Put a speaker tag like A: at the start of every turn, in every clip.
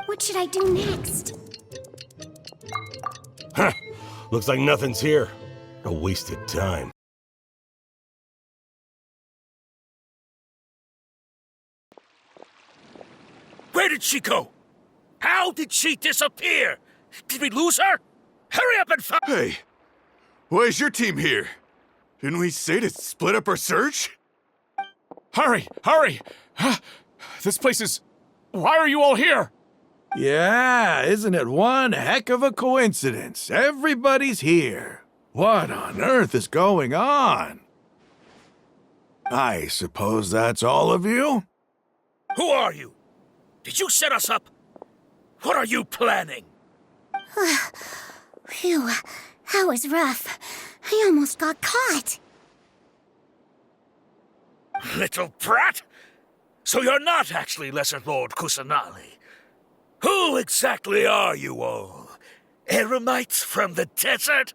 A: What should I do next?
B: Huh. Looks like nothing's here. A wasted time.
C: Where did she go? How did she disappear? Did we lose her? Hurry up and find—
D: Hey, why is your team here? Didn't we say to split up our search?
E: Hurry! Hurry! Huh? This place is... Why are you all here?
F: Yeah, isn't it one heck of a coincidence? Everybody's here. What on earth is going on? I suppose that's all of you?
C: Who are you? Did you set us up? What are you planning?
A: Phew, that was rough. I almost got caught.
C: Little brat! So you're not actually Lesser Lord Kusanali. Who exactly are you all? Eremites from the desert?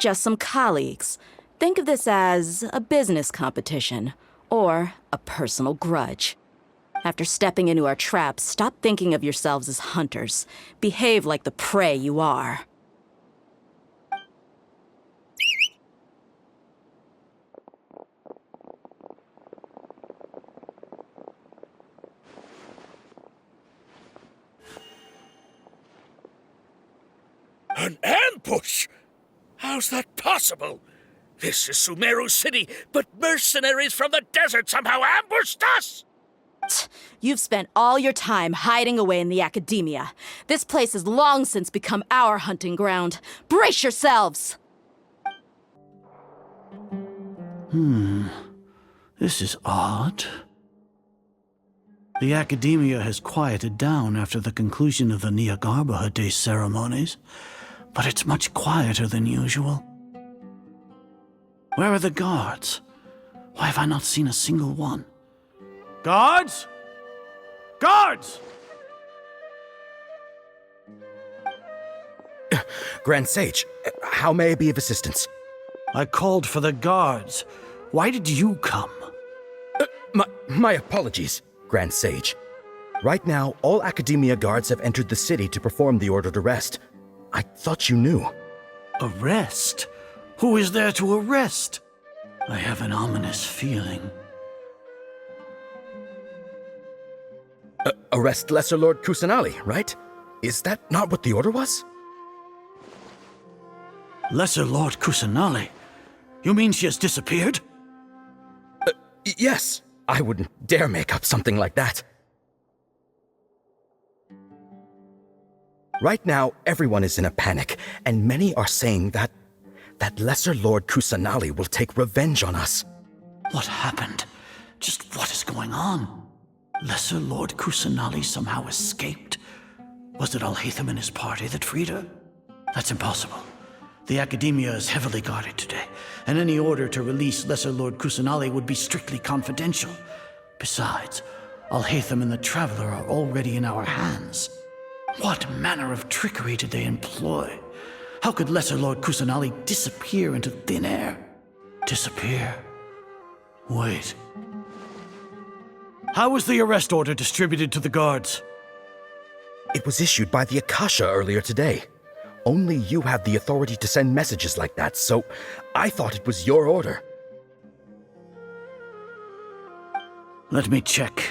G: Just some colleagues. Think of this as a business competition, or a personal grudge. After stepping into our traps, stop thinking of yourselves as hunters. Behave like the prey you are.
C: An ambush? How's that possible? This is Sumeru City, but mercenaries from the desert somehow ambushed us!
G: You've spent all your time hiding away in the academia. This place has long since become our hunting ground. Brace yourselves!
H: This is odd. The academia has quieted down after the conclusion of the Niagarbha Day ceremonies, but it's much quieter than usual. Where are the guards? Why have I not seen a single one? Guards? Guards!
I: Grand Sage, how may I be of assistance?
H: I called for the guards. Why did you come?
I: My apologies, Grand Sage. Right now, all Academia guards have entered the city to perform the ordered arrest. I thought you knew.
H: Arrest? Who is there to arrest? I have an ominous feeling.
I: Arrest Lesser Lord Kusanali, right? Is that not what the order was?
H: Lesser Lord Kusanali? You mean she has disappeared?
I: Yes. I wouldn't dare make up something like that. Right now, everyone is in a panic, and many are saying that Lesser Lord Kusanali will take revenge on us.
H: What happened? Just what is going on? Lesser Lord Kusanali somehow escaped? Was it Alhaitham and his party that freed her? That's impossible. The Academia is heavily guarded today, and any order to release Lesser Lord Kusanali would be strictly confidential. Besides, Alhaitham and the Traveler are already in our hands. What manner of trickery did they employ? How could Lesser Lord Kusanali disappear into thin air? Disappear? Wait. How was the arrest order distributed to the guards?
I: It was issued by the Akasha earlier today. Only you have the authority to send messages like that, so I thought it was your order.
H: Let me check.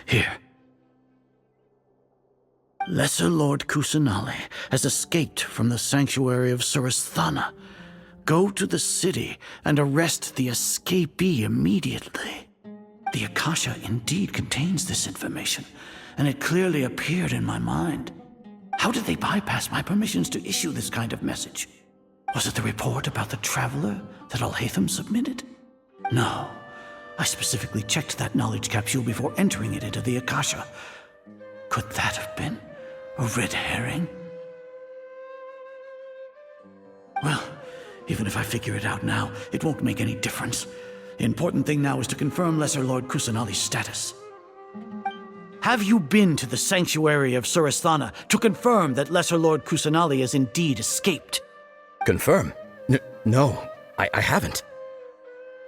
H: Here. Lesser Lord Kusanali has escaped from the sanctuary of Surasthana. Go to the city and arrest the escapee immediately. The Akasha indeed contains this information, and it clearly appeared in my mind. How did they bypass my permissions to issue this kind of message? Was it the report about the Traveler that Alhaitham submitted? No. I specifically checked that knowledge capsule before entering it into the Akasha. Could that have been a red herring? Well, even if I figure it out now, it won't make any difference. The important thing now is to confirm Lesser Lord Kusanali's status. Have you been to the sanctuary of Surasthana to confirm that Lesser Lord Kusanali has indeed escaped?
I: Confirm? No. I haven't.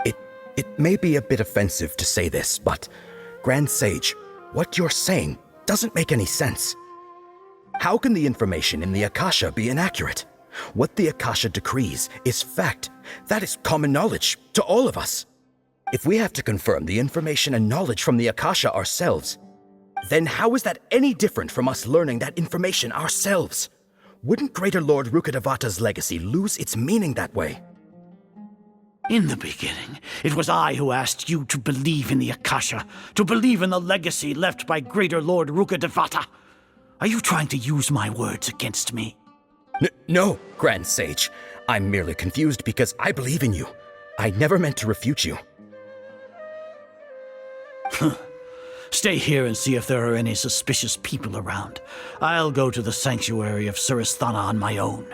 I: It may be a bit offensive to say this, but Grand Sage, what you're saying doesn't make any sense. How can the information in the Akasha be inaccurate? What the Akasha decrees is fact. That is common knowledge to all of us. If we have to confirm the information and knowledge from the Akasha ourselves, then how is that any different from us learning that information ourselves? Wouldn't Greater Lord Rukkhadevata's legacy lose its meaning that way?
H: In the beginning, it was I who asked you to believe in the Akasha, to believe in the legacy left by Greater Lord Rukkhadevata. Are you trying to use my words against me?
I: No, Grand Sage. I'm merely confused because I believe in you. I never meant to refute you.
H: Stay here and see if there are any suspicious people around. I'll go to the sanctuary of Suristhana on my own.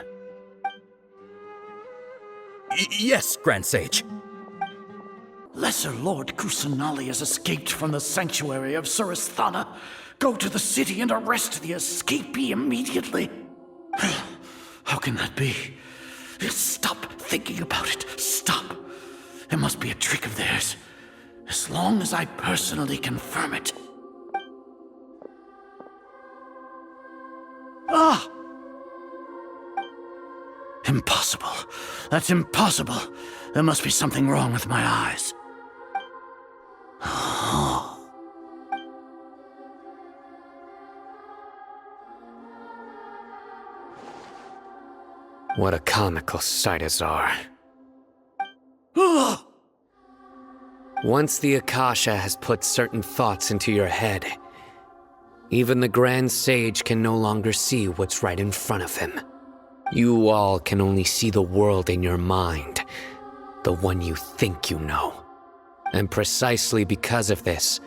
I: Yes, Grand Sage.
H: Lesser Lord Kusanali has escaped from the sanctuary of Suristhana. Go to the city and arrest the escapee immediately. How can that be? Stop thinking about it. Stop. It must be a trick of theirs. As long as I personally confirm it. Ah! Impossible. That's impossible. There must be something wrong with my eyes.
J: What a comical sight, Azar. Once the Akasha has put certain thoughts into your head, even the Grand Sage can no longer see what's right in front of him. You all can only see the world in your mind, the one you think you know. And precisely because of this,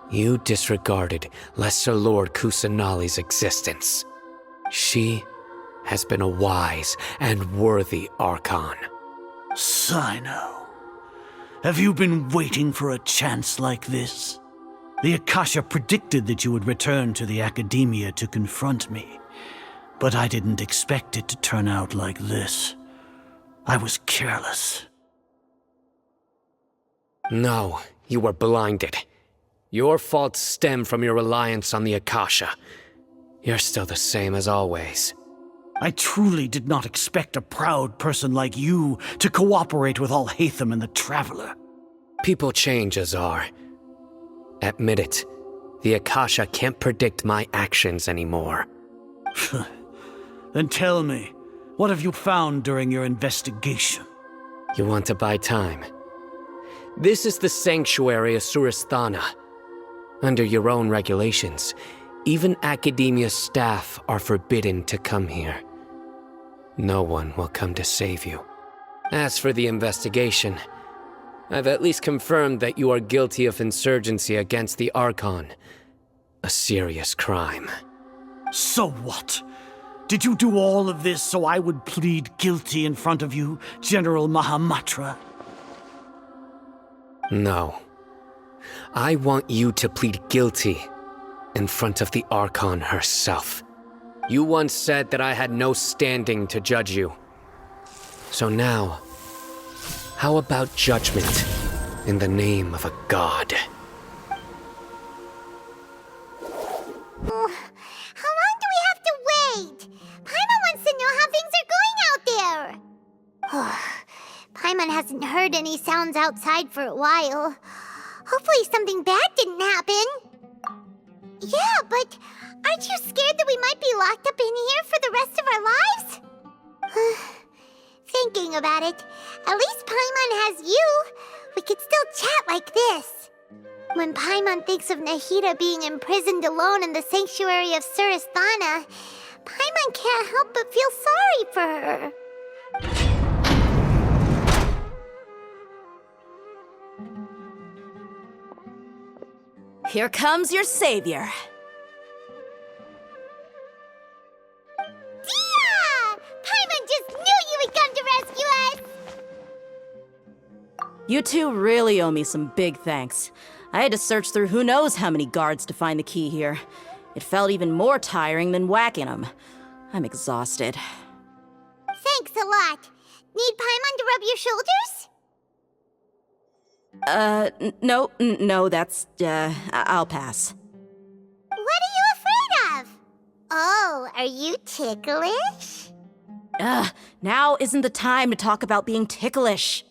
J: you disregarded Lesser Lord Kusanali's existence. She has been a wise and worthy Archon.
H: Sino, have you been waiting for a chance like this? The Akasha predicted that you would return to the Academia to confront me, but I didn't expect it to turn out like this. I was careless.
J: No, you were blinded. Your faults stem from your reliance on the Akasha. You're still the same as always.
H: I truly did not expect a proud person like you to cooperate with Alhaitham and the Traveler.
J: People change, Azar. Admit it. The Akasha can't predict my actions anymore.
H: Then tell me, what have you found during your investigation?
J: You want to buy time? This is the sanctuary of Suristhana. Under your own regulations, even Academia staff are forbidden to come here. No one will come to save you. As for the investigation, I've at least confirmed that you are guilty of insurgency against the Archon. A serious crime.
H: So what? Did you do all of this so I would plead guilty in front of you, General Mahamatra?
J: No. I want you to plead guilty in front of the Archon herself. You once said that I had no standing to judge you. So now, how about judgment in the name of a god?
A: How long do we have to wait? Paimon wants to know how things are going out there. Paimon hasn't heard any sounds outside for a while. Hopefully something bad didn't happen. Yeah, but aren't you scared that we might be locked up in here for the rest of our lives? Thinking about it, at least Paimon has you. We could still chat like this. When Paimon thinks of Nahida being imprisoned alone in the sanctuary of Suristhana, Paimon can't help but feel sorry for her.
G: Here comes your savior.
A: Dia! Paimon just knew you would come to rescue us!
G: You two really owe me some big thanks. I had to search through who knows how many guards to find the key here. It felt even more tiring than whacking them. I'm exhausted.
A: Thanks a lot. Need Paimon to rub your shoulders?
G: No, that's, I'll pass.
A: What are you afraid of? Oh, are you ticklish?
G: Now isn't the time to talk about being ticklish.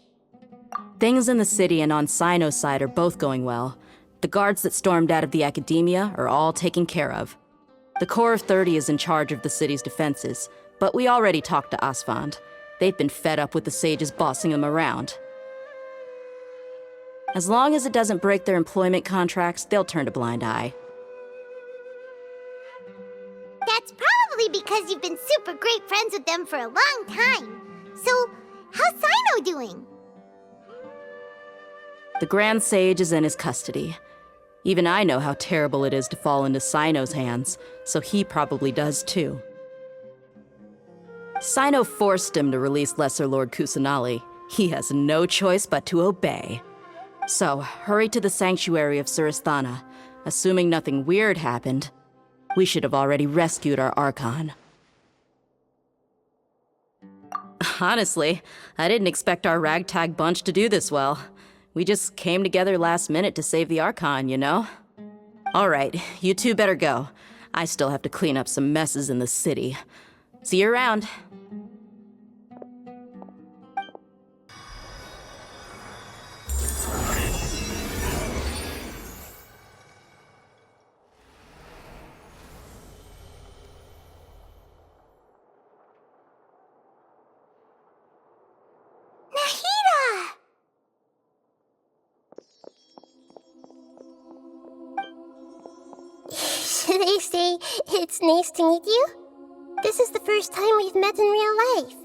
G: Things in the city and on Sino's side are both going well. The guards that stormed out of the academia are all taken care of. The Corps of 30 is in charge of the city's defenses, but we already talked to Asfand. They've been fed up with the sages bossing them around. As long as it doesn't break their employment contracts, they'll turn a blind eye.
A: That's probably because you've been super great friends with them for a long time. So, how's Sino doing?
G: The Grand Sage is in his custody. Even I know how terrible it is to fall into Sino's hands, so he probably does too. Sino forced him to release Lesser Lord Kusanali. He has no choice but to obey. So, hurry to the sanctuary of Surasthana. Assuming nothing weird happened, we should have already rescued our Archon. Honestly, I didn't expect our ragtag bunch to do this well. We just came together last minute to save the Archon, you know? Alright, you two better go. I still have to clean up some messes in the city. See you around.
K: Should I say it's nice to meet you? This is the first time we've met in real life.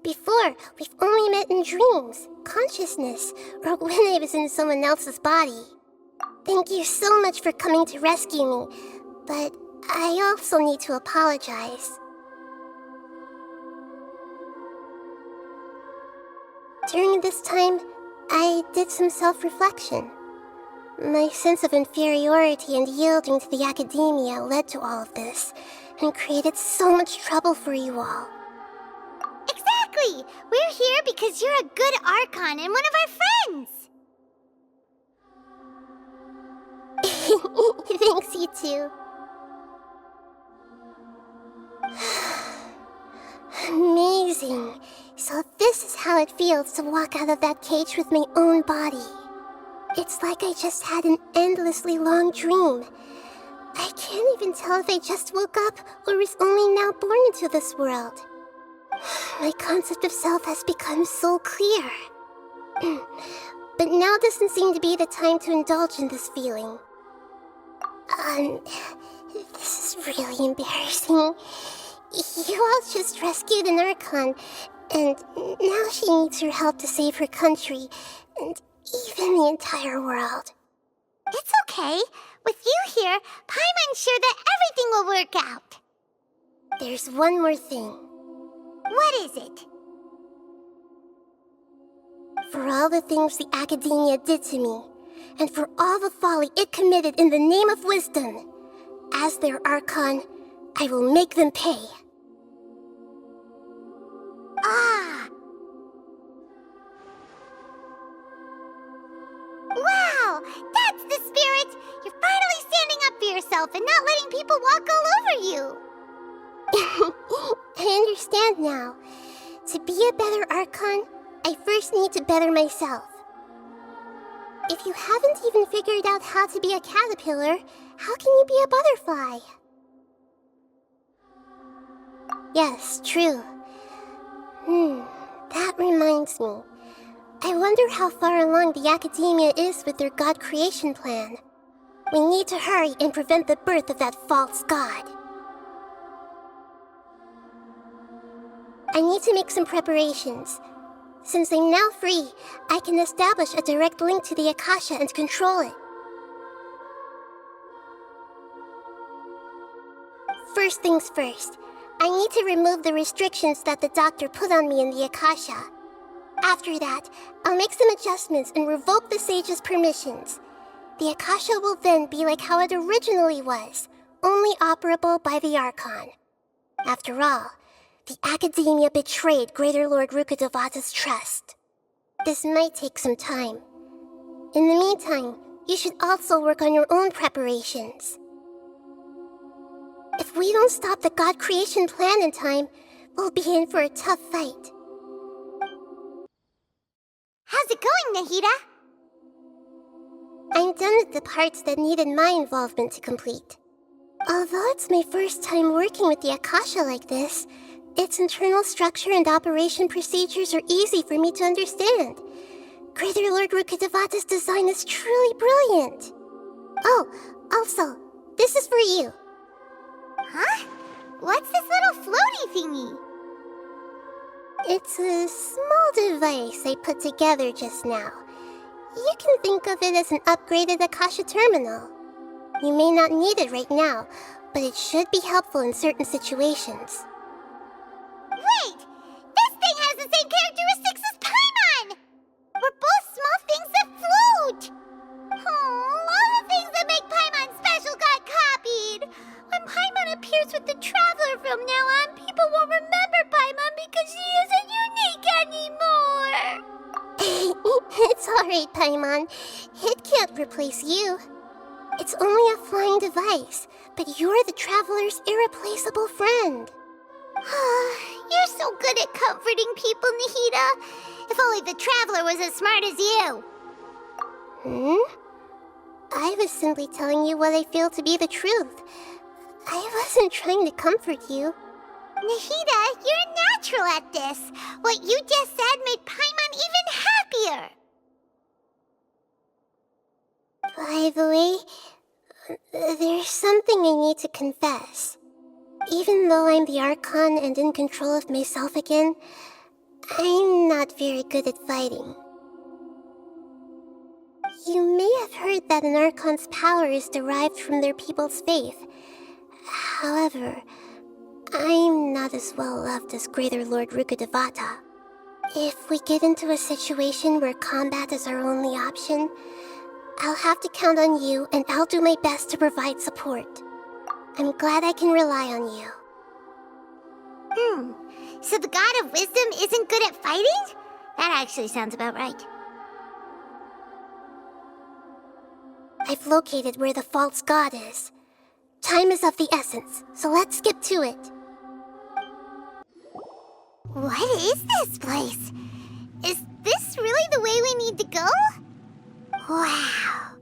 K: Before, we've only met in dreams, consciousness, or when I was in someone else's body. Thank you so much for coming to rescue me, but I also need to apologize. During this time, I did some self-reflection. My sense of inferiority and yielding to the academia led to all of this, and created so much trouble for you all.
A: Exactly! We're here because you're a good Archon and one of our friends!
K: Thanks, you two. Amazing. So this is how it feels to walk out of that cage with my own body. It's like I just had an endlessly long dream. I can't even tell if I just woke up or was only now born into this world. My concept of self has become so clear. But now doesn't seem to be the time to indulge in this feeling. This is really embarrassing. You all just rescued an Archon, and now she needs your help to save her country, and even the entire world.
A: It's okay. With you here, Paimon's sure that everything will work out.
K: There's one more thing.
A: What is it?
K: For all the things the academia did to me, and for all the folly it committed in the name of wisdom, as their Archon, I will make them pay.
A: Ah! Wow! That's the spirit! You're finally standing up for yourself and not letting people walk all over you!
K: I understand now. To be a better Archon, I first need to better myself. If you haven't even figured out how to be a caterpillar, how can you be a butterfly? Yes, true. That reminds me. I wonder how far along the academia is with their god creation plan. We need to hurry and prevent the birth of that false god. I need to make some preparations. Since I'm now free, I can establish a direct link to the Akasha and control it. First things first, I need to remove the restrictions that the doctor put on me in the Akasha. After that, I'll make some adjustments and revoke the sage's permissions. The Akasha will then be like how it originally was, only operable by the Archon. After all, The Academia betrayed Greater Lord Rukkhadevata's trust. This might take some time. In the meantime, you should also work on your own preparations. If we don't stop the God creation plan in time, we'll be in for a tough fight.
A: How's it going, Nahida?
K: I'm done with the parts that needed my involvement to complete. Although it's my first time working with the Akasha like this, its internal structure and operation procedures are easy for me to understand. Greater Lord Rukkhadevata's design is truly brilliant. Oh, also, this is for you.
A: Huh? What's this little floaty thingy?
K: It's a small device I put together just now. You can think of it as an upgraded Akasha terminal. You may not need it right now, but it should be helpful in certain situations.
A: Wait! This thing has the same characteristics as Paimon! We're both small things that float! Oh, all the things that make Paimon special got copied! When Paimon appears with the Traveler from now on, people won't remember Paimon because she isn't unique anymore!
K: It's alright, Paimon. It can't replace you. It's only a flying device, but you're the Traveler's irreplaceable friend.
A: You're so good at comforting people, Nahida. If only the Traveler was as smart as you.
K: I was simply telling you what I feel to be the truth. I wasn't trying to comfort you.
A: Nahida, you're natural at this. What you just said made Paimon even happier.
K: By the way, there's something I need to confess. Even though I'm the Archon and in control of myself again, I'm not very good at fighting. You may have heard that an Archon's power is derived from their people's faith. However, I'm not as well loved as Greater Lord Rukkhadevata. If we get into a situation where combat is our only option, I'll have to count on you, and I'll do my best to provide support. I'm glad I can rely on you.
A: So the God of Wisdom isn't good at fighting? That actually sounds about right.
K: I've located where the false god is. Time is of the essence, so let's skip to it.
A: What is this place? Is this really the way we need to go? Wow.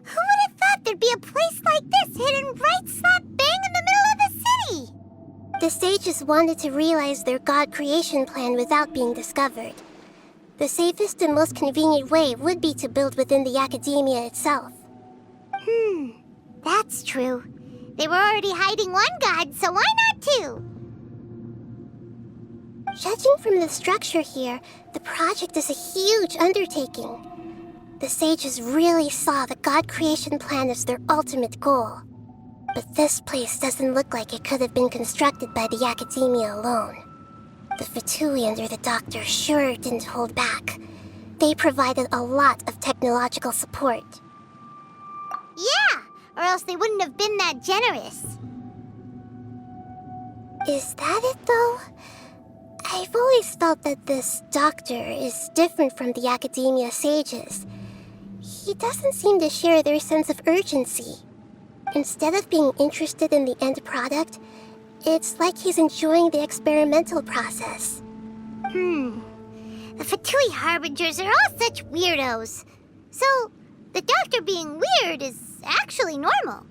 A: Who would have thought there'd be a place like this hidden right slap bang in the middle of the city?
K: The sages wanted to realize their god creation plan without being discovered. The safest and most convenient way would be to build within the Academia itself.
A: That's true. They were already hiding one god, so why not two?
K: Judging from the structure here, the project is a huge undertaking. The sages really saw the god creation plan as their ultimate goal. But this place doesn't look like it could have been constructed by the Academia alone. The Fatui under the Doctor sure didn't hold back. They provided a lot of technological support.
A: Yeah, or else they wouldn't have been that generous.
K: Is that it, though? I've always felt that this Doctor is different from the Academia sages. He doesn't seem to share their sense of urgency. Instead of being interested in the end product, it's like he's enjoying the experimental process.
A: The Fatui Harbingers are all such weirdos. So, the Doctor being weird is actually normal.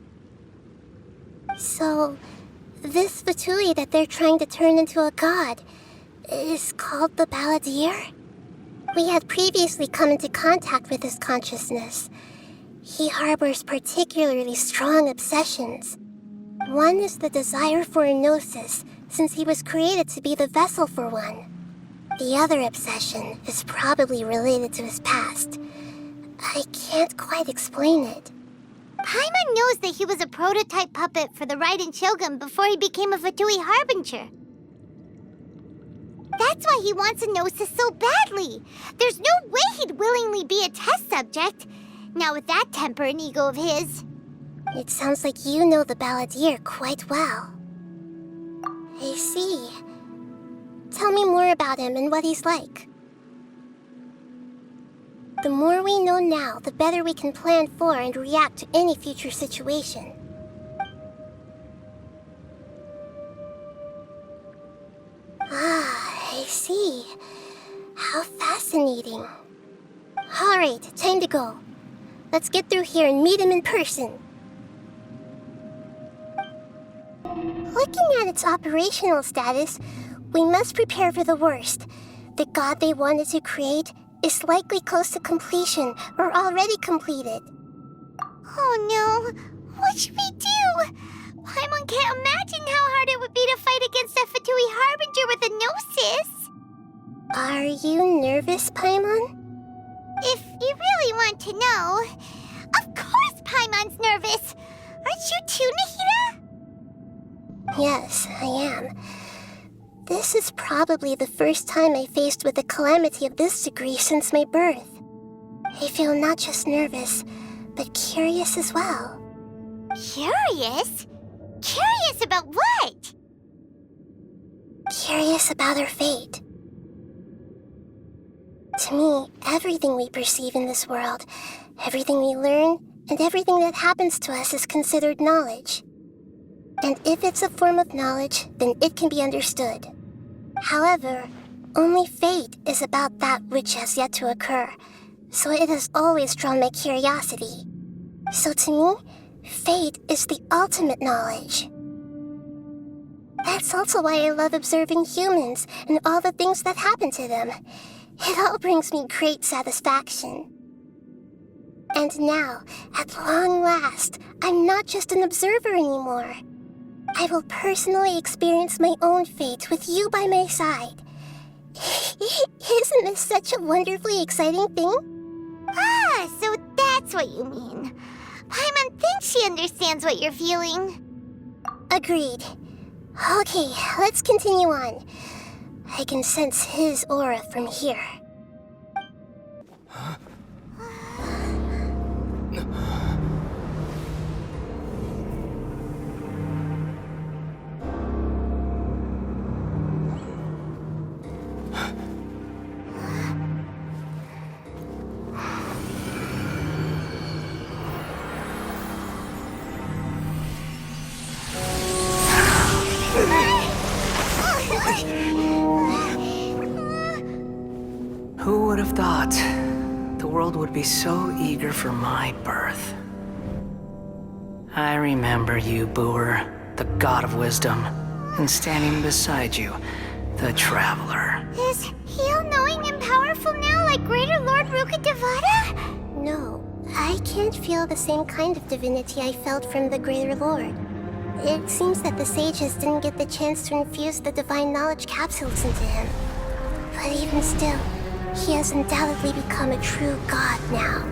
K: So, this Fatui that they're trying to turn into a god is called the Balladeer? We had previously come into contact with his consciousness. He harbors particularly strong obsessions. One is the desire for a gnosis, since he was created to be the vessel for one. The other obsession is probably related to his past. I can't quite explain it.
A: Paimon knows that he was a prototype puppet for the Raiden Shogun before he became a Fatui Harbinger. That's why he wants a gnosis so badly. There's no way he'd willingly be a test subject. Now with that temper and ego of his.
K: It sounds like you know the Balladeer quite well. I see. tell me more about him and what he's like. The more we know now, the better we can plan for and react to any future situation. Ah, I see. How fascinating. Alright, time to go. Let's get through here and meet him in person. Looking at its operational status, we must prepare for the worst. The god they wanted to create is likely close to completion or already completed.
A: Oh no, what should we do? Paimon can't imagine how hard it would be to fight against the Fatui Harbinger with a Gnosis.
K: Are you nervous, Paimon?
A: If you really want to know, of course Paimon's nervous. Aren't you too, Nahida?
K: Yes, I am. This is probably the first time I faced with a calamity of this degree since my birth. I feel not just nervous, but curious as well.
A: Curious? Curious about what?
K: Curious about our fate. To me, everything we perceive in this world, everything we learn, and everything that happens to us is considered knowledge. And if it's a form of knowledge, then it can be understood. However, only fate is about that which has yet to occur, so it has always drawn my curiosity. So to me, fate is the ultimate knowledge. That's also why I love observing humans and all the things that happen to them. It all brings me great satisfaction. And now, at long last, I'm not just an observer anymore. I will personally experience my own fate with you by my side. Isn't this such a wonderfully exciting thing?
A: Ah, so that's what you mean. Paimon thinks she understands what you're feeling.
K: Agreed. Okay, let's continue on. I can sense his aura from here.
L: Who would have thought the world would be so eager for my birth? I remember you, Booer, the god of wisdom, and standing beside you, the traveler.
A: Is he all-knowing and powerful now like Greater Lord Rukkhadevata?
K: No, I can't feel the same kind of divinity I felt from the Greater Lord. It seems that the sages didn't get the chance to infuse the divine knowledge capsules into him. But even still, he has undoubtedly become a true god now.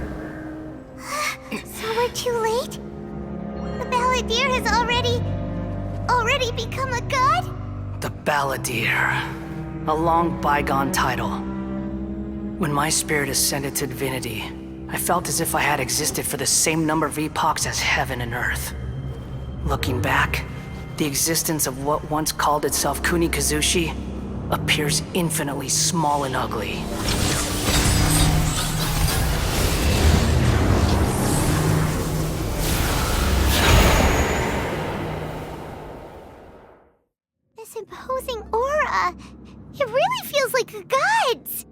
A: So we're too late? The Balladeer has already become a god?
L: The Balladeer. A long bygone title. When my spirit ascended to divinity, I felt as if I had existed for the same number of epochs as heaven and earth. Looking back, the existence of what once called itself Kunikazushi appears infinitely small and ugly.
A: This imposing aura, it really feels like a god's.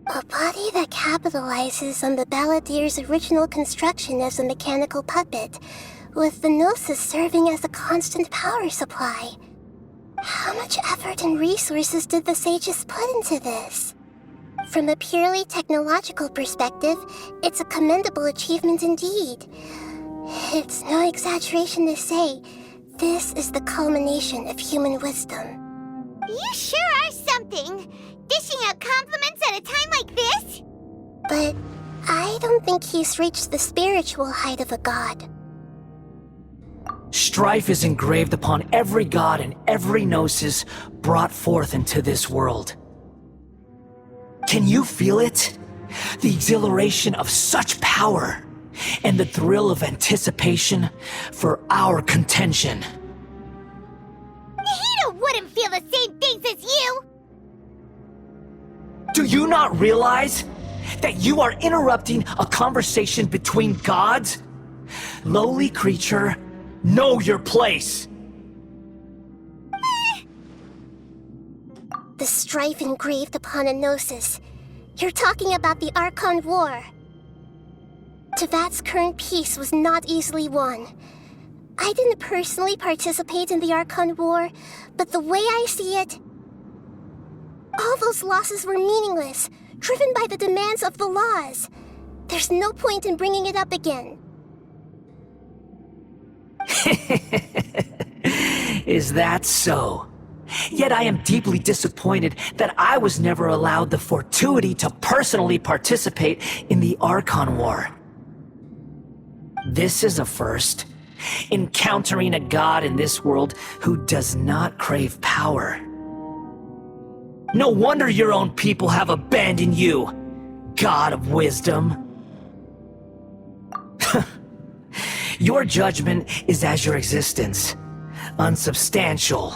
K: A body that capitalizes on the Balladeer's original construction as a mechanical puppet, with the Gnosis serving as a constant power supply. How much effort and resources did the sages put into this? From a purely technological perspective, it's a commendable achievement indeed. It's no exaggeration to say, this is the culmination of human wisdom.
A: You sure are something, dishing out compliments at a time like this?
K: But I don't think he's reached the spiritual height of a god.
L: Strife is engraved upon every god and every gnosis brought forth into this world. Can you feel it? The exhilaration of such power, and the thrill of anticipation for our contention.
A: Nahida wouldn't feel the same things as you!
L: Do you not realize that you are interrupting a conversation between gods? Lowly creature, know your place.
K: The strife engraved upon a gnosis. You're talking about the Archon War. Tevat's current peace was not easily won. I didn't personally participate in the Archon War, but the way I see it, all those losses were meaningless, driven by the demands of the laws. There's no point in bringing it up again.
L: Is that so? Yet I am deeply disappointed that I was never allowed the fortuity to personally participate in the Archon War. This is a first. Encountering a god in this world who does not crave power. No wonder your own people have abandoned you, God of Wisdom. Your judgment is as your existence, unsubstantial.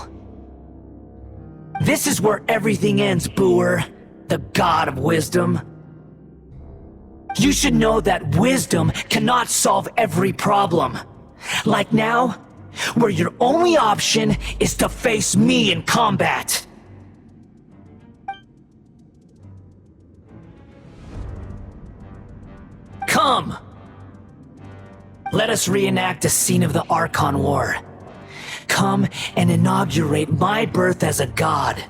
L: This is where everything ends, Booer, the God of Wisdom. You should know that wisdom cannot solve every problem. Like now, where your only option is to face me in combat. Come! Let us reenact a scene of the Archon War. Come and inaugurate my birth as a god.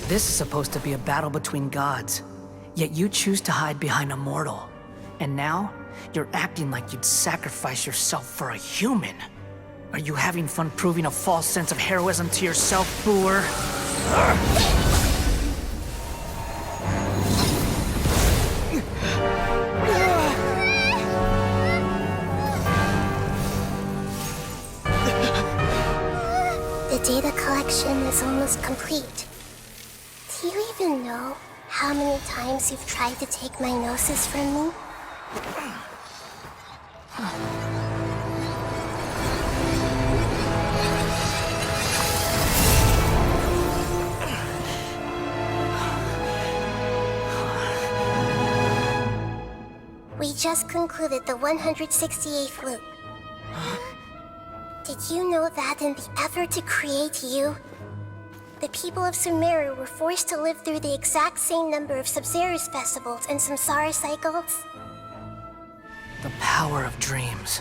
L: This is supposed to be a battle between gods, yet you choose to hide behind a mortal. And now, you're acting like you'd sacrifice yourself for a human. Are you having fun proving a false sense of heroism to yourself, Booer?
K: The data collection is almost complete. Do you even know how many times you've tried to take my gnosis from me? We just concluded the 168th loop. Did you know that in the effort to create you, the people of Sumeru were forced to live through the exact same number of Sub-Zerus festivals and Samsara cycles?
L: The power of dreams.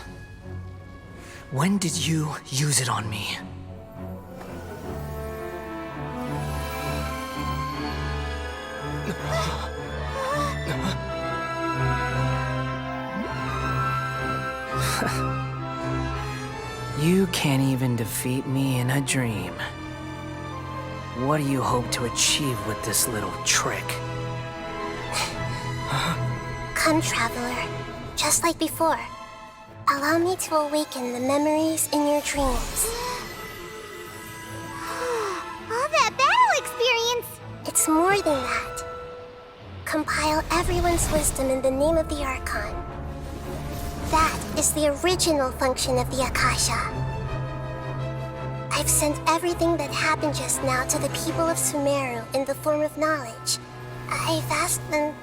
L: When did you use it on me? You can't even defeat me in a dream. What do you hope to achieve with this little trick?
K: Come, Traveler. Just like before. Allow me to awaken the memories in your dreams.
A: All that battle experience!
K: It's more than that. Compile everyone's wisdom in the name of the Archon. That is the original function of the Akasha. I've sent everything that happened just now to the people of Sumeru in the form of knowledge. I've asked them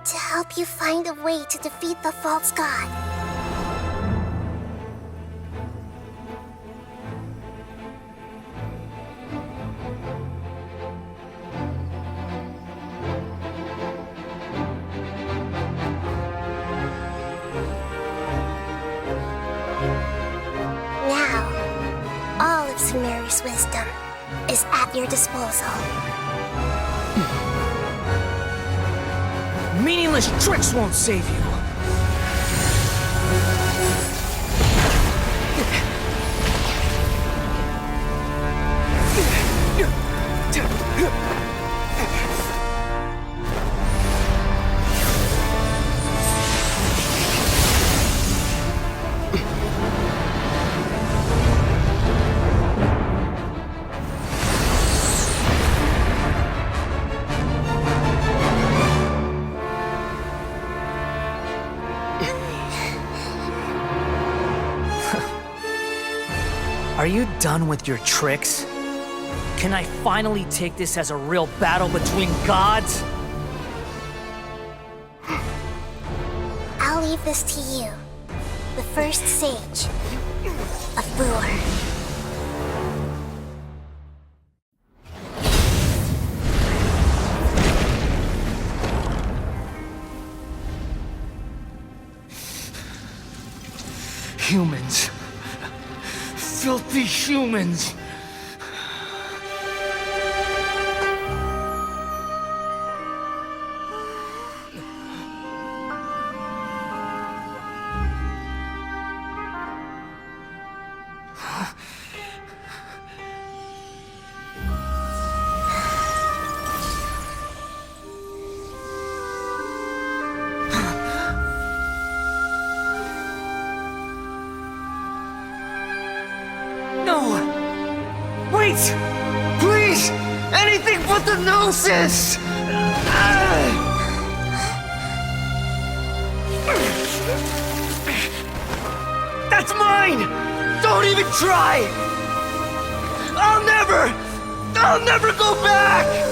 K: to help you find a way to defeat the false god. Erminsol's wisdom is at your disposal.
L: Meaningless tricks won't save you. Are you done with your tricks? Can I finally take this as a real battle between gods?
K: I'll leave this to you, the first sage of Booer.
L: Humans. Filthy humans. Wait! Please! Anything but the Gnosis! That's mine! Don't even try! I'll never go back!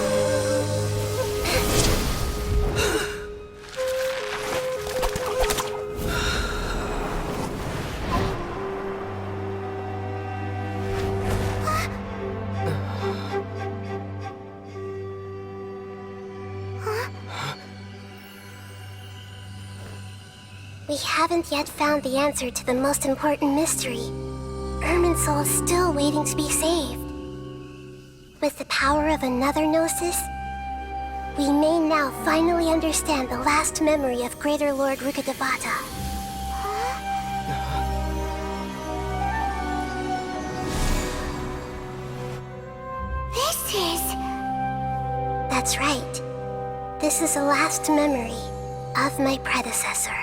K: We haven't yet found the answer to the most important mystery. Irminsul is still waiting to be saved. With the power of another Gnosis, we may now finally understand the last memory of Greater Lord Rukkhadevata.
A: This is...
K: That's right. This is the last memory of my predecessor.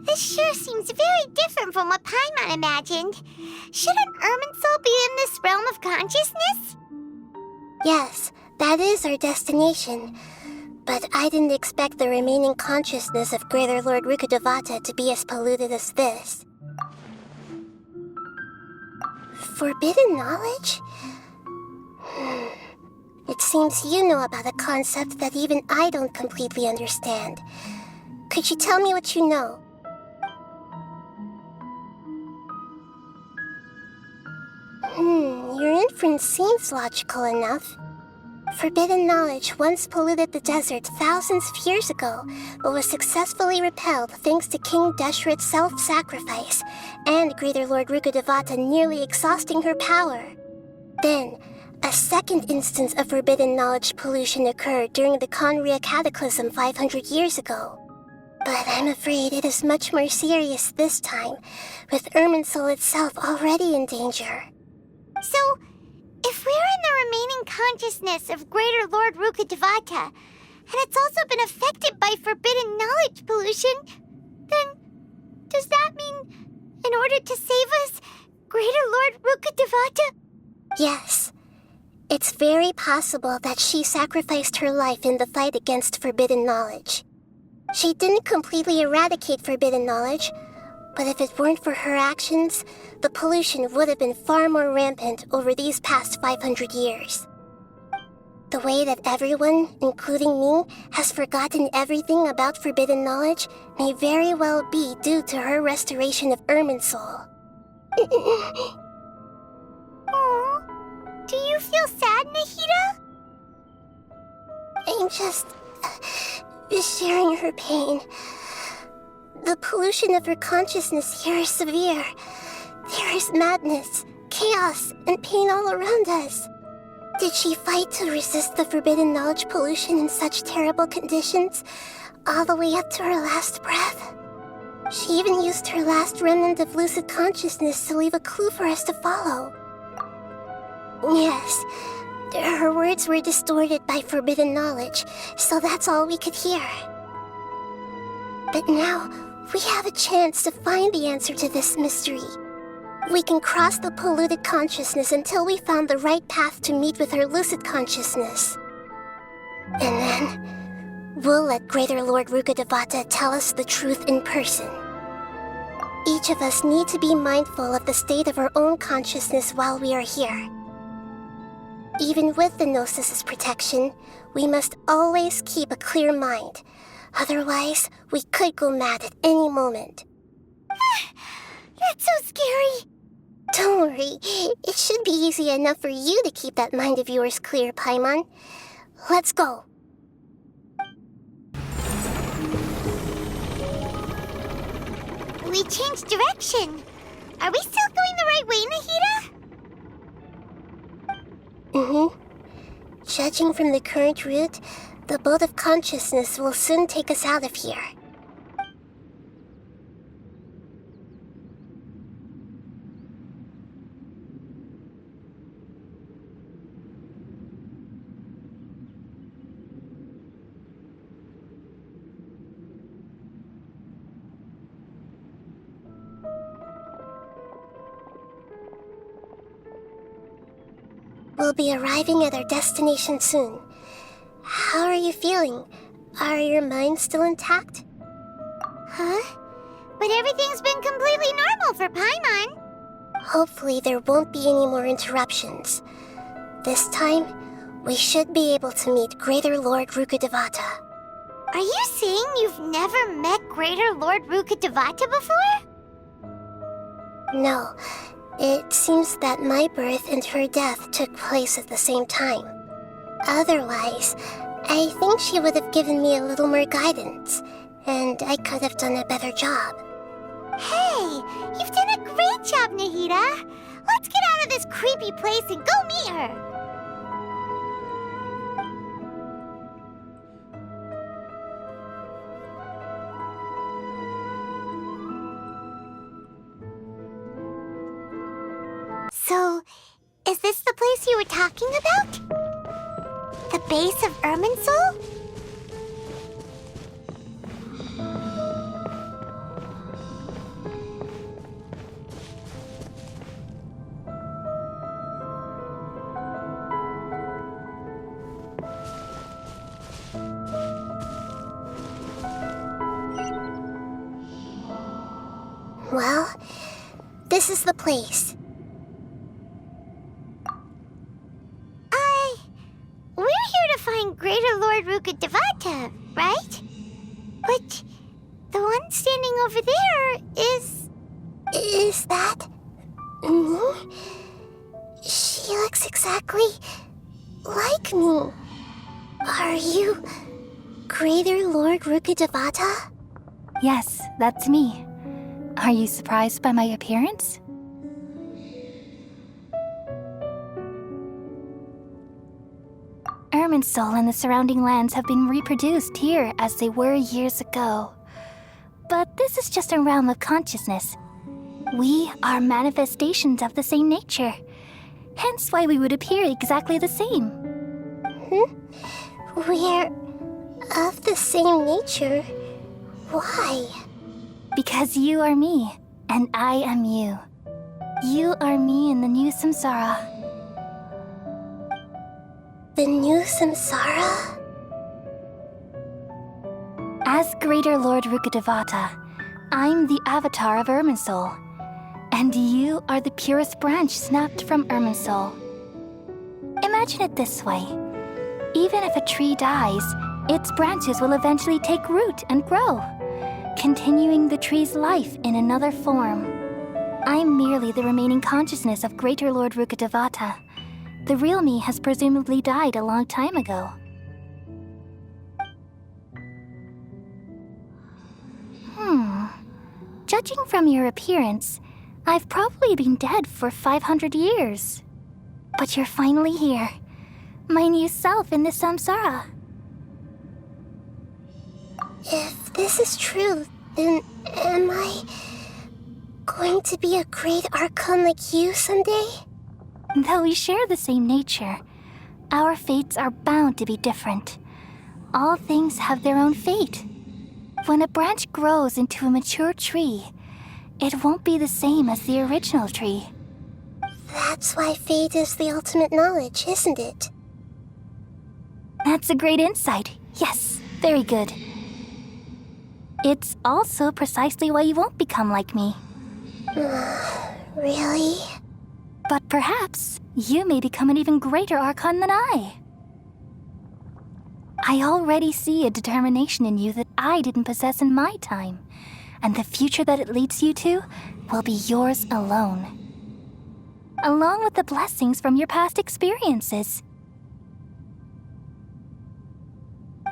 A: This sure seems very different from what Paimon imagined. Shouldn't Irminsul be in this realm of consciousness?
K: Yes, that is our destination. But I didn't expect the remaining consciousness of Greater Lord Rukkhadevata to be as polluted as this. Forbidden knowledge? It seems you know about a concept that even I don't completely understand. Could you tell me what you know? Your inference seems logical enough. Forbidden knowledge once polluted the desert thousands of years ago, but was successfully repelled thanks to King Deshret's self-sacrifice, and Greater Lord Rukkhadevata nearly exhausting her power. Then, a second instance of forbidden knowledge pollution occurred during the Conria Cataclysm 500 years ago. But I'm afraid it is much more serious this time, with Irminsul itself already in danger.
A: So, if we're in the remaining consciousness of Greater Lord Rukkhadevata, and it's also been affected by forbidden knowledge pollution, then does that mean, in order to save us, Greater Lord Rukkhadevata?
K: Yes. It's very possible that she sacrificed her life in the fight against forbidden knowledge. She didn't completely eradicate forbidden knowledge, but if it weren't for her actions, the pollution would have been far more rampant over these past 500 years. The way that everyone, including me, has forgotten everything about forbidden knowledge may very well be due to her restoration of Irminsul.
A: Aww. Do you feel sad, Nahida?
K: I'm just sharing her pain. The pollution of her consciousness here is severe. There is madness, chaos, and pain all around us. Did she fight to resist the forbidden knowledge pollution in such terrible conditions, all the way up to her last breath? She even used her last remnant of lucid consciousness to leave a clue for us to follow. Yes, her words were distorted by forbidden knowledge, so that's all we could hear. But now, we have a chance to find the answer to this mystery. We can cross the polluted consciousness until we found the right path to meet with her lucid consciousness. And then, we'll let Greater Lord Rukkhadevata tell us the truth in person. Each of us need to be mindful of the state of our own consciousness while we are here. Even with the Gnosis' protection, we must always keep a clear mind. Otherwise, we could go mad at any moment.
A: That's so scary.
K: Don't worry, it should be easy enough for you to keep that mind of yours clear, Paimon. Let's go.
A: We changed direction. Are we still going the right way, Nahida?
K: Judging from the current route, the boat of consciousness will soon take us out of here. We'll be arriving at our destination soon. How are you feeling? Are your minds still intact?
A: Huh? But everything's been completely normal for Paimon.
K: Hopefully there won't be any more interruptions. This time, we should be able to meet Greater Lord Rukkhadevata.
A: Are you saying you've never met Greater Lord Rukkhadevata before?
K: No. It seems that my birth and her death took place at the same time. Otherwise, I think she would have given me a little more guidance, and I could have done a better job.
A: Hey, you've done a great job, Nahida. Let's get out of this creepy place and go meet her. So, is this the place you were talking about? The base of Irminsul?
K: Well, this is the place.
A: We're here to find Greater Lord Rukkhadevata, right? But the one standing over there is...
K: Is that... me? She looks exactly like me. Are you Greater Lord Rukkhadevata?
M: Yes, that's me. Are you surprised by my appearance? Irminsul and the surrounding lands have been reproduced here as they were years ago. But this is just a realm of consciousness. We are manifestations of the same nature. Hence why we would appear exactly the same.
K: We're of the same nature? Why?
M: Because you are me, and I am you. You are me in the new samsara.
K: The new samsara?
M: As Greater Lord Rukkhadevata, I'm the avatar of Irminsul, and you are the purest branch snapped from Irminsul. Imagine it this way. Even if a tree dies, its branches will eventually take root and grow, continuing the tree's life in another form. I'm merely the remaining consciousness of Greater Lord Rukkhadevata. The real me has presumably died a long time ago. Judging from your appearance, I've probably been dead for 500 years. But you're finally here. My new self in the samsara.
K: If this is true, then am I going to be a great Archon like you someday?
M: Though we share the same nature, our fates are bound to be different. All things have their own fate. When a branch grows into a mature tree, it won't be the same as the original tree.
K: That's why fate is the ultimate knowledge, isn't it?
M: That's a great insight. Yes, very good. It's also precisely why you won't become like me.
K: Really?
M: But perhaps you may become an even greater Archon than I. I already see a determination in you that I didn't possess in my time, and the future that it leads you to will be yours alone. Along with the blessings from your past experiences.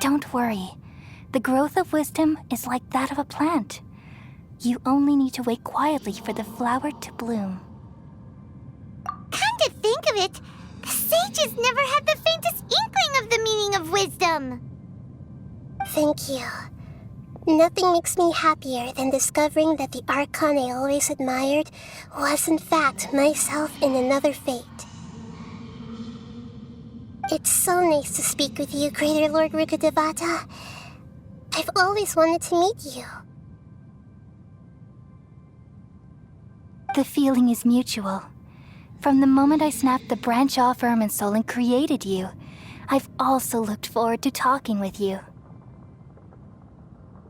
M: Don't worry. The growth of wisdom is like that of a plant. You only need to wait quietly for the flower to bloom.
A: Come to think of it, the sages never had the faintest inkling of the meaning of wisdom.
K: Thank you. Nothing makes me happier than discovering that the Archon I always admired was in fact myself in another fate. It's so nice to speak with you, Greater Lord Rukkhadevata. I've always wanted to meet you.
M: The feeling is mutual. From the moment I snapped the branch off Irminsul and created you, I've also looked forward to talking with you.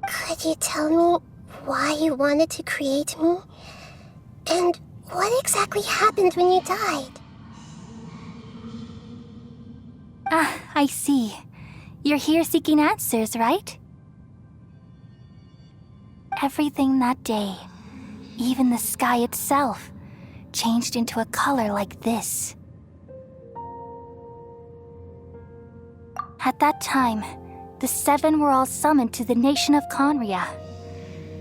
K: Could you tell me why you wanted to create me? And what exactly happened when you died?
M: Ah, I see. You're here seeking answers, right? Everything that day, even the sky itself, changed into a color like this. At that time, the seven were all summoned to the nation of Conria.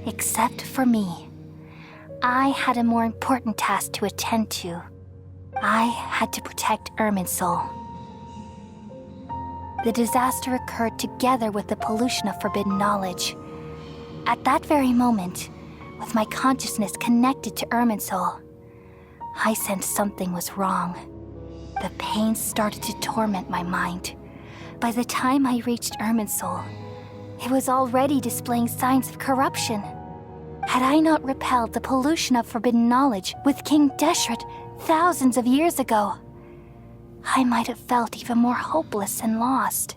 M: Except for me. I had a more important task to attend to. I had to protect Irminsul. The disaster occurred together with the pollution of forbidden knowledge. At that very moment, with my consciousness connected to Irminsul, I sensed something was wrong. The pain started to torment my mind. By the time I reached Irminsul, it was already displaying signs of corruption. Had I not repelled the pollution of forbidden knowledge with King Deshret thousands of years ago, I might have felt even more hopeless and lost.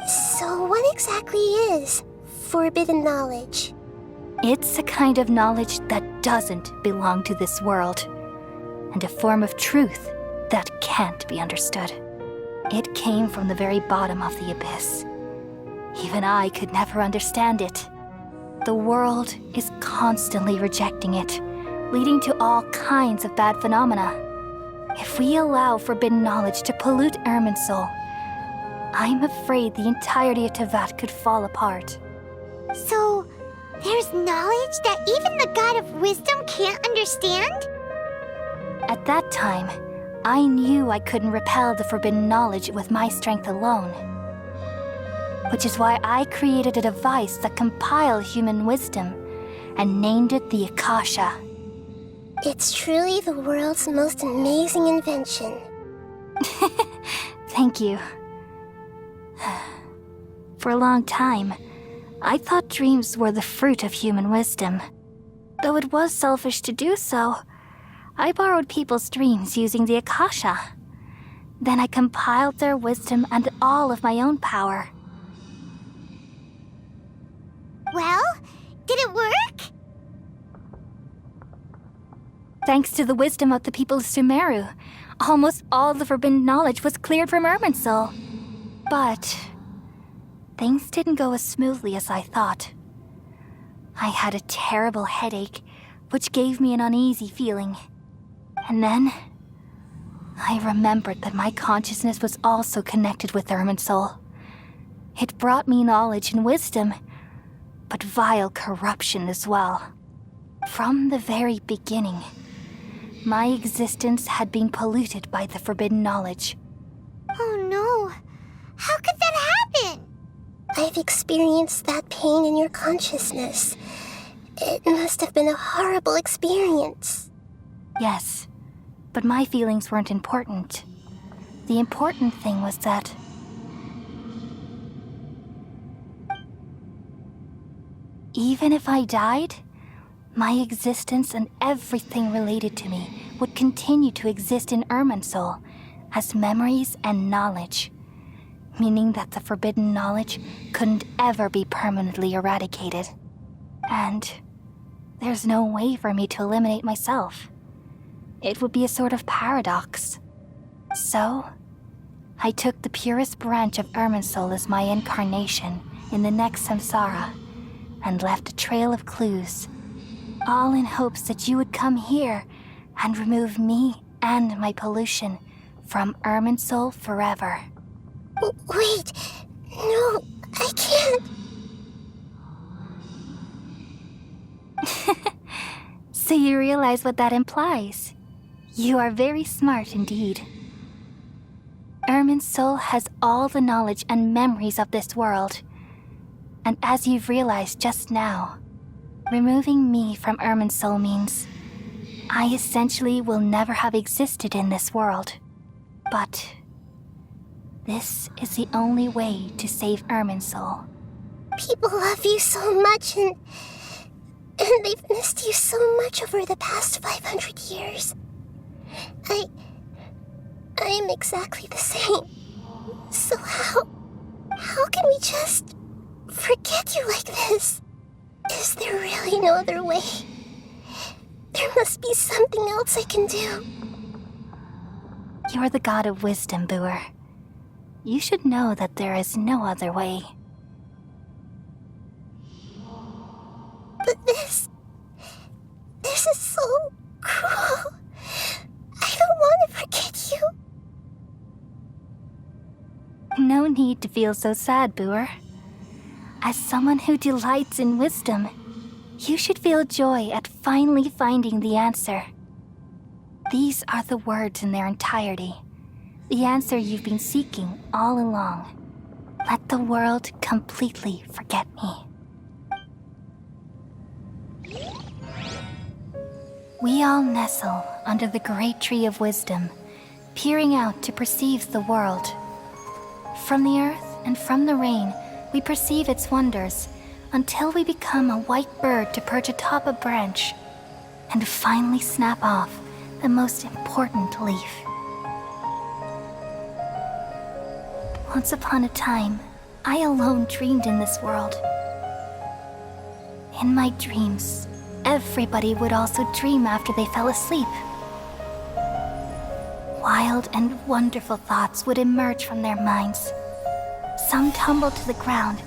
K: So what exactly is forbidden knowledge?
M: It's a kind of knowledge that doesn't belong to this world, and a form of truth that can't be understood. It came from the very bottom of the abyss. Even I could never understand it. The world is constantly rejecting it, leading to all kinds of bad phenomena. If we allow forbidden knowledge to pollute Irminsul, I'm afraid the entirety of Tevat could fall apart.
A: So, there's knowledge that even the God of wisdom can't understand?
M: At that time, I knew I couldn't repel the forbidden knowledge with my strength alone. Which is why I created a device that compiled human wisdom and named it the Akasha.
K: It's truly the world's most amazing invention.
M: Thank you. For a long time, I thought dreams were the fruit of human wisdom. Though it was selfish to do so, I borrowed people's dreams using the Akasha. Then I compiled their wisdom and all of my own power.
A: Well, did it work?
M: Thanks to the wisdom of the people of Sumeru, almost all the forbidden knowledge was cleared from Irminsul. But things didn't go as smoothly as I thought. I had a terrible headache, which gave me an uneasy feeling. And then I remembered that my consciousness was also connected with Irminsul. It brought me knowledge and wisdom, but vile corruption as well. From the very beginning, my existence had been polluted by the forbidden knowledge.
A: Oh no. How could that happen?
K: I've experienced that pain in your consciousness. It must have been a horrible experience.
M: Yes, but my feelings weren't important. The important thing was that even if I died, my existence and everything related to me would continue to exist in Irminsul as memories and knowledge, meaning that the forbidden knowledge couldn't ever be permanently eradicated. And there's no way for me to eliminate myself. It would be a sort of paradox. So, I took the purest branch of Irminsul as my incarnation in the next samsara and left a trail of clues, all in hopes that you would come here and remove me and my pollution from Irminsul forever.
K: Wait, no, I can't.
M: So you realize what that implies. You are very smart indeed. Irminsul has all the knowledge and memories of this world. And as you've realized just now, removing me from Irminsul means I essentially will never have existed in this world. But this is the only way to save Irminsul.
K: People love you so much, and they've missed you so much over the past 500 years. I am exactly the same. So how can we just forget you like this? Is there really no other way? There must be something else I can do.
M: You're the god of wisdom, Boer. You should know that there is no other way.
K: But this is so cruel. I don't want to forget you.
M: No need to feel so sad, Boer. As someone who delights in wisdom, you should feel joy at finally finding the answer. These are the words in their entirety. The answer you've been seeking all along. Let the world completely forget me. We all nestle under the great tree of wisdom, peering out to perceive the world. From the earth and from the rain, we perceive its wonders until we become a white bird to perch atop a branch and finally snap off the most important leaf. Once upon a time, I alone dreamed in this world. In my dreams, everybody would also dream after they fell asleep. Wild and wonderful thoughts would emerge from their minds. Some tumbled to the ground,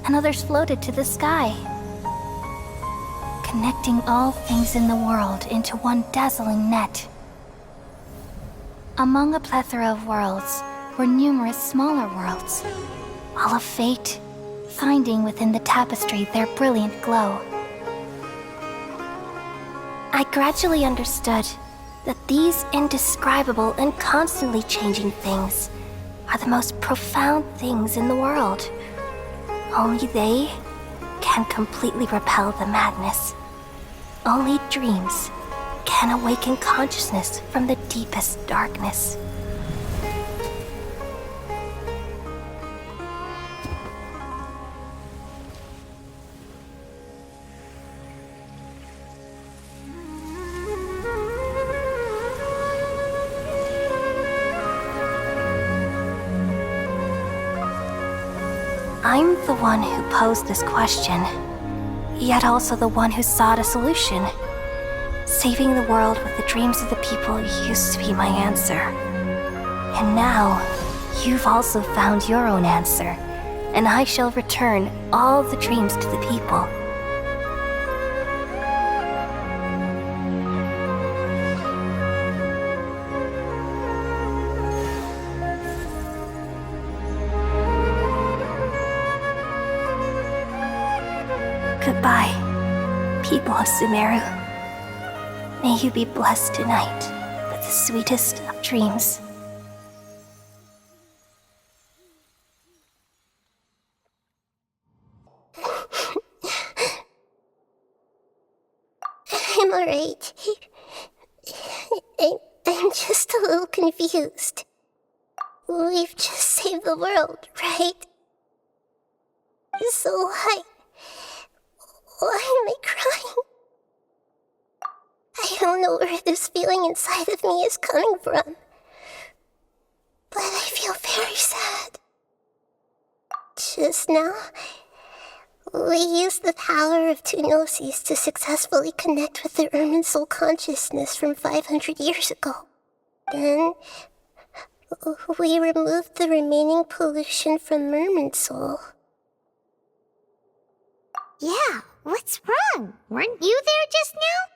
M: and others floated to the sky, connecting all things in the world into one dazzling net. Among a plethora of worlds were numerous smaller worlds, all of fate, finding within the tapestry their brilliant glow.
K: I gradually understood that these indescribable and constantly changing things are the most profound things in the world. Only they can completely repel the madness. Only dreams can awaken consciousness from the deepest darkness. I'm the one who posed this question, yet also the one who sought a solution. Saving the world with the dreams of the people used to be my answer. And now, you've also found your own answer, and I shall return all the dreams to the people. Goodbye, people of Sumeru.
M: May you be blessed tonight with the sweetest of dreams.
K: I'm alright. I'm just a little confused. We've just saved the world, right? So why am I crying? I don't know where this feeling inside of me is coming from, but I feel very sad. Just now, we used the power of two gnosis to successfully connect with the Irminsul consciousness from 500 years ago. Then, we removed the remaining pollution from Irminsul.
A: Yeah, what's wrong? Weren't you there just now?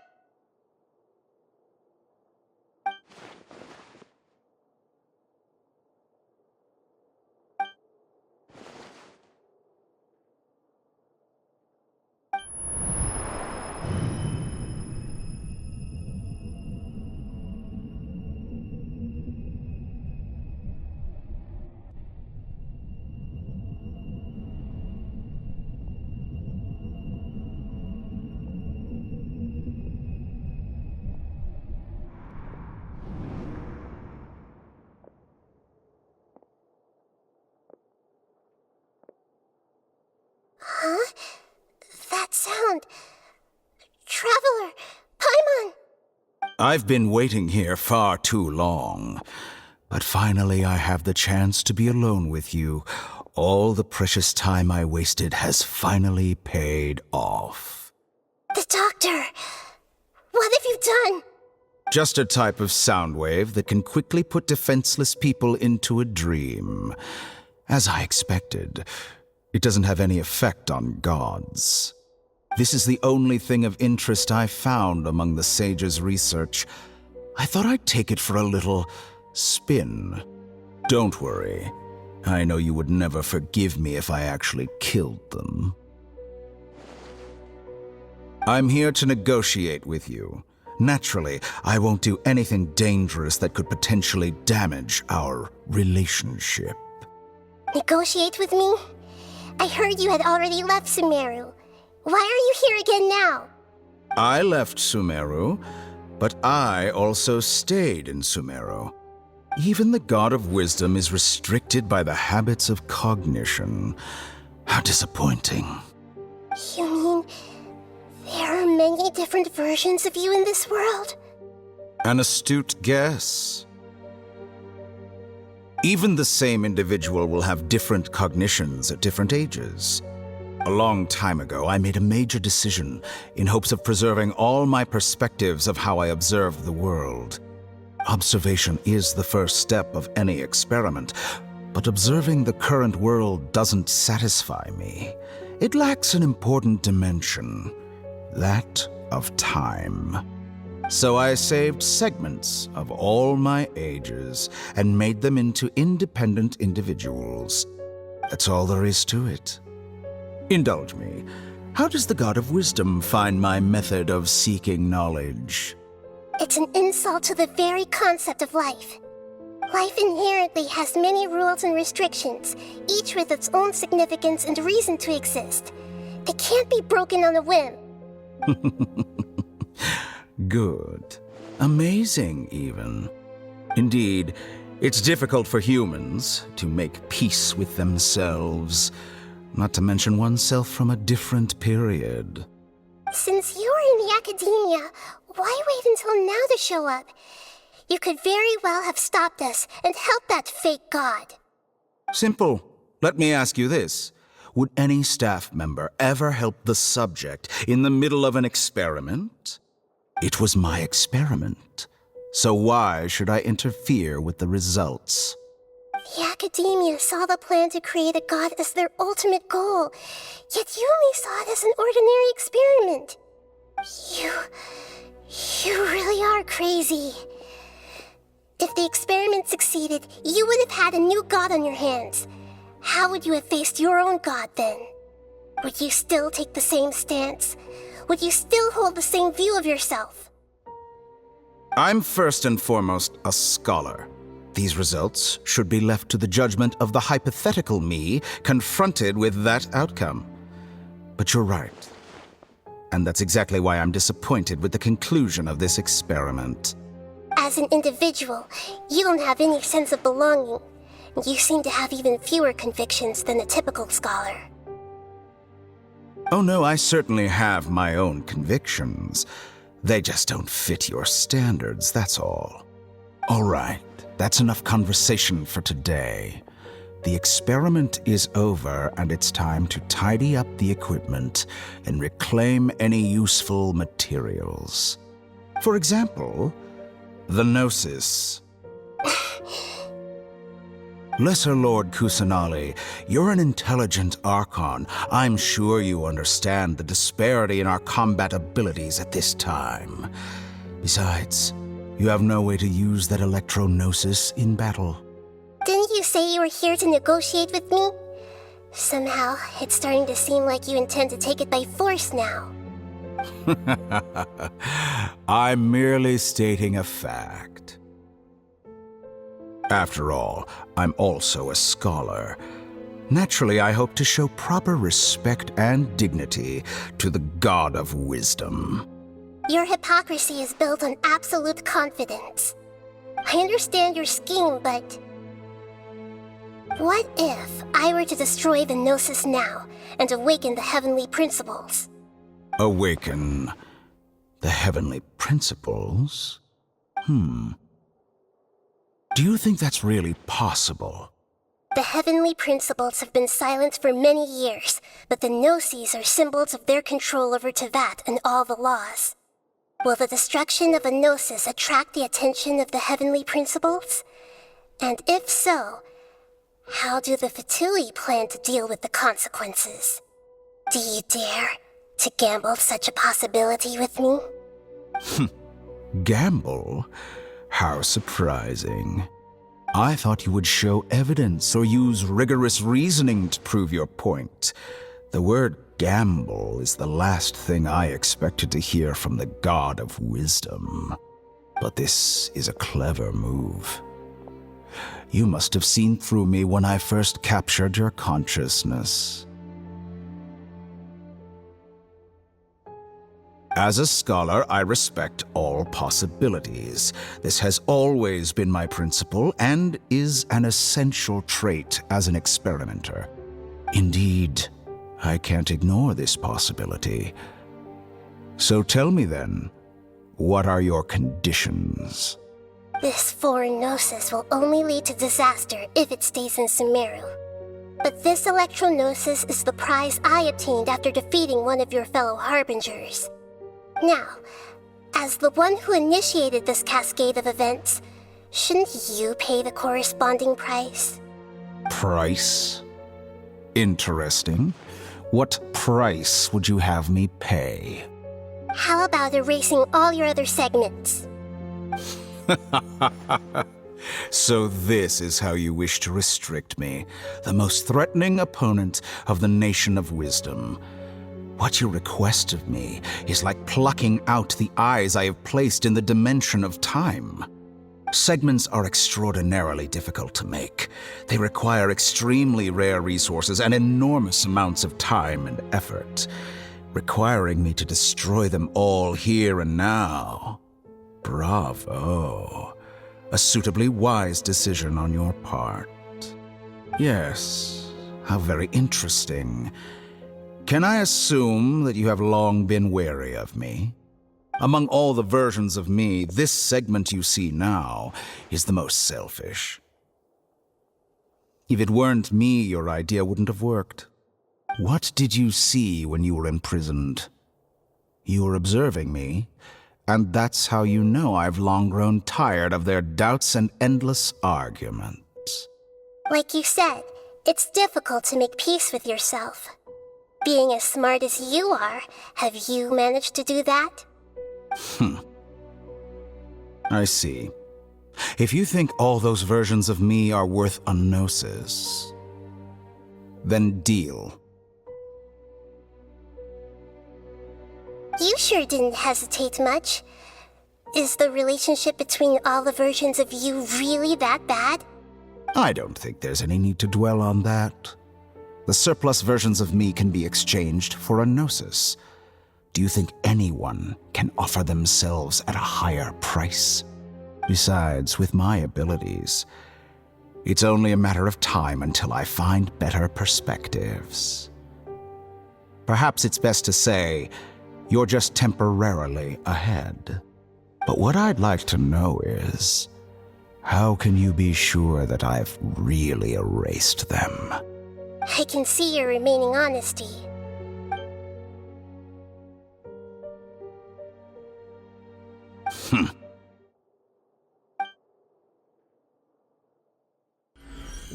K: Huh? That sound. Traveler! Paimon!
H: I've been waiting here far too long. But finally I have the chance to be alone with you. All the precious time I wasted has finally paid off.
K: The doctor! What have you done?
H: Just a type of sound wave that can quickly put defenseless people into a dream. As I expected, it doesn't have any effect on gods. This is the only thing of interest I found among the sage's research. I thought I'd take it for a little spin. Don't worry. I know you would never forgive me if I actually killed them. I'm here to negotiate with you. Naturally, I won't do anything dangerous that could potentially damage our relationship.
K: Negotiate with me? I heard you had already left Sumeru. Why are you here again now?
H: I left Sumeru, but I also stayed in Sumeru. Even the God of Wisdom is restricted by the habits of cognition. How disappointing.
K: You mean there are many different versions of you in this world?
H: An astute guess. Even the same individual will have different cognitions at different ages. A long time ago, I made a major decision in hopes of preserving all my perspectives of how I observed the world. Observation is the first step of any experiment, but observing the current world doesn't satisfy me. It lacks an important dimension, that of time. So I saved segments of all my ages and made them into independent individuals. That's all there is to it. Indulge me. How does the God of Wisdom find my method of seeking knowledge?
K: It's an insult to the very concept of life. Life inherently has many rules and restrictions, each with its own significance and reason to exist. They can't be broken on a whim.
H: Good. Amazing, even. Indeed, it's difficult for humans to make peace with themselves, not to mention oneself from a different period.
K: Since you were in the academia, why wait until now to show up? You could very well have stopped us and helped that fake god.
H: Simple. Let me ask you this. Would any staff member ever help the subject in the middle of an experiment? It was my experiment. So why should I interfere with the results?
K: The academia saw the plan to create a god as their ultimate goal, yet you only saw it as an ordinary experiment. You really are crazy. If the experiment succeeded, you would have had a new god on your hands. How would you have faced your own god then? Would you still take the same stance? Would you still hold the same view of yourself?
N: I'm first and foremost a scholar. These results should be left to the judgment of the hypothetical me confronted with that outcome. But you're right. And that's exactly why I'm disappointed with the conclusion of this experiment.
K: As an individual, you don't have any sense of belonging. You seem to have even fewer convictions than a typical scholar.
N: Oh no, I certainly have my own convictions. They just don't fit your standards, that's all. All right, that's enough conversation for today. The experiment is over, and it's time to tidy up the equipment and reclaim any useful materials. For example, the Gnosis. Lesser Lord Kusanali, you're an intelligent Archon. I'm sure you understand the disparity in our combat abilities at this time. Besides, you have no way to use that Electro-Gnosis in battle.
K: Didn't you say you were here to negotiate with me? Somehow, it's starting to seem like you intend to take it by force now.
N: I'm merely stating a fact. After all, I'm also a scholar. Naturally, I hope to show proper respect and dignity to the God of Wisdom.
K: Your hypocrisy is built on absolute confidence. I understand your scheme, but... what if I were to destroy the Gnosis now and awaken the heavenly principles?
N: Awaken the heavenly principles? Do you think that's really possible?
K: The heavenly principles have been silent for many years, but the Gnosis are symbols of their control over Tevat and all the laws. Will the destruction of a Gnosis attract the attention of the heavenly principles? And if so, how do the Fatui plan to deal with the consequences? Do you dare to gamble such a possibility with me?
N: Gamble? How surprising. I thought you would show evidence or use rigorous reasoning to prove your point. The word gamble is the last thing I expected to hear from the God of Wisdom. But this is a clever move. You must have seen through me when I first captured your consciousness. As a scholar, I respect all possibilities. This has always been my principle and is an essential trait as an experimenter. Indeed, I can't ignore this possibility. So tell me then, what are your conditions?
K: This foreign Gnosis will only lead to disaster if it stays in Sumeru. But this Electro-Gnosis is the prize I obtained after defeating one of your fellow Harbingers. Now, as the one who initiated this cascade of events, shouldn't you pay the corresponding price?
N: Price? Interesting. What price would you have me pay?
K: How about erasing all your other segments?
N: So this is how you wish to restrict me, the most threatening opponent of the Nation of Wisdom. What you request of me is like plucking out the eyes I have placed in the dimension of time. Segments are extraordinarily difficult to make. They require extremely rare resources and enormous amounts of time and effort, requiring me to destroy them all here and now. Bravo. A suitably wise decision on your part. Yes, how very interesting. Can I assume that you have long been wary of me? Among all the versions of me, this segment you see now is the most selfish. If it weren't me, your idea wouldn't have worked. What did you see when you were imprisoned? You were observing me, and that's how you know I've long grown tired of their doubts and endless arguments.
K: Like you said, it's difficult to make peace with yourself. Being as smart as you are, have you managed to do that?
N: I see. If you think all those versions of me are worth a Gnosis, then deal.
K: You sure didn't hesitate much. Is the relationship between all the versions of you really that bad?
N: I don't think there's any need to dwell on that. The surplus versions of me can be exchanged for a gnosis. Do you think anyone can offer themselves at a higher price? Besides, with my abilities, it's only a matter of time until I find better perspectives. Perhaps it's best to say, you're just temporarily ahead. But what I'd like to know is, how can you be sure that I've really erased them?
K: I can see your remaining honesty.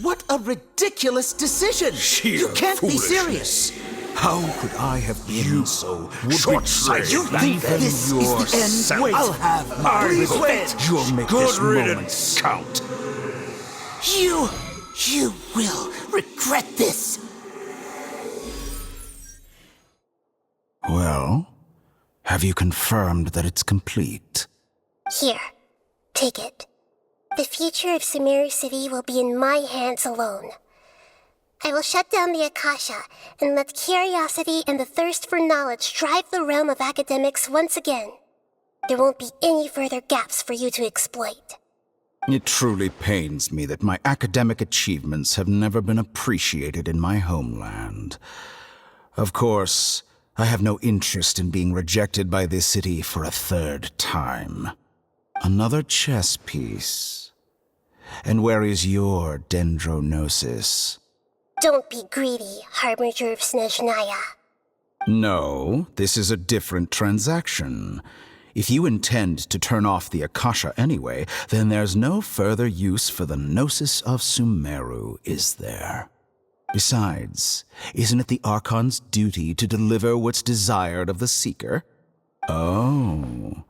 O: What a ridiculous decision! You can't be serious!
N: How could I have been so
C: short-sighted?
O: You think this is the end?
C: Wait,
O: I'll have my revenge!
N: You'll make
C: Good
N: this
C: riddance,
N: moment
C: Count.
O: You will regret this!
N: Well, have you confirmed that it's complete?
K: Here, take it. The future of Sumeru City will be in my hands alone. I will shut down the Akasha and let curiosity and the thirst for knowledge drive the realm of academics once again. There won't be any further gaps for you to exploit.
N: It truly pains me that my academic achievements have never been appreciated in my homeland. Of course, I have no interest in being rejected by this city for a third time. Another chess piece. And where is your dendronosis?
K: Don't be greedy, Harbinger of Snezhnaya.
N: No, this is a different transaction. If you intend to turn off the Akasha anyway, then there's no further use for the Gnosis of Sumeru, is there? Besides, isn't it the Archon's duty to deliver what's desired of the Seeker? Oh,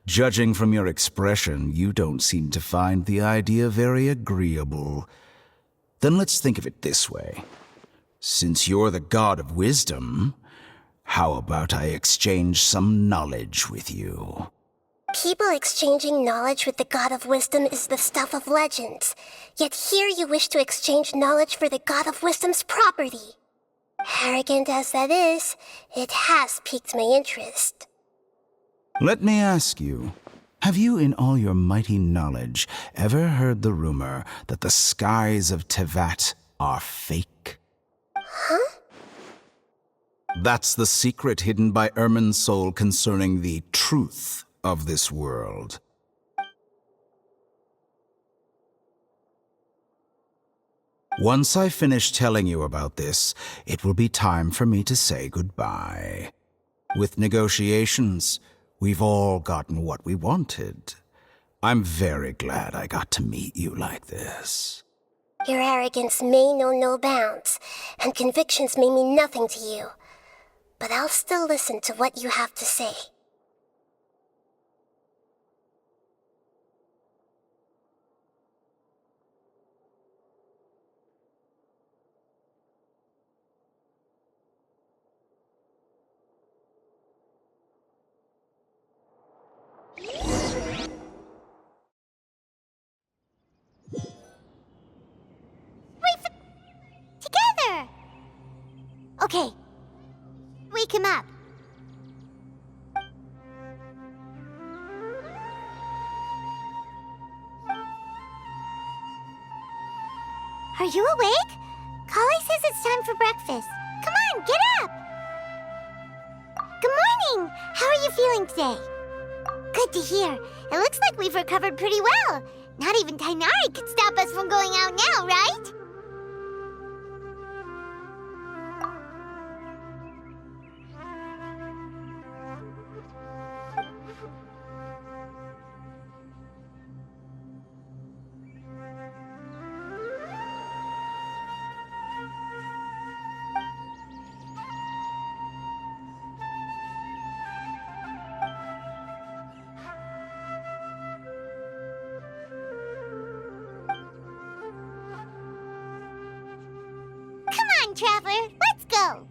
N: judging from your expression, you don't seem to find the idea very agreeable. Then let's think of it this way. Since you're the god of wisdom, how about I exchange some knowledge with you?
K: People exchanging knowledge with the God of Wisdom is the stuff of legends. Yet here you wish to exchange knowledge for the God of Wisdom's property. Arrogant as that is, it has piqued my interest.
N: Let me ask you, have you in all your mighty knowledge ever heard the rumor that the skies of Tevat are fake?
K: Huh?
N: That's the secret hidden by Irminsul concerning the truth of this world. Once I finish telling you about this, it will be time for me to say goodbye. With negotiations, we've all gotten what we wanted. I'm very glad I got to meet you like this.
K: Your arrogance may know no bounds, and convictions may mean nothing to you. But I'll still listen to what you have to say.
A: Together! Okay. Wake him up. Are you awake? Kali says it's time for breakfast. Come on, get up! Good morning! How are you feeling today? Good to hear. It looks like we've recovered pretty well. Not even Tainari could stop us from going out now, right? Come on, Traveler, let's go!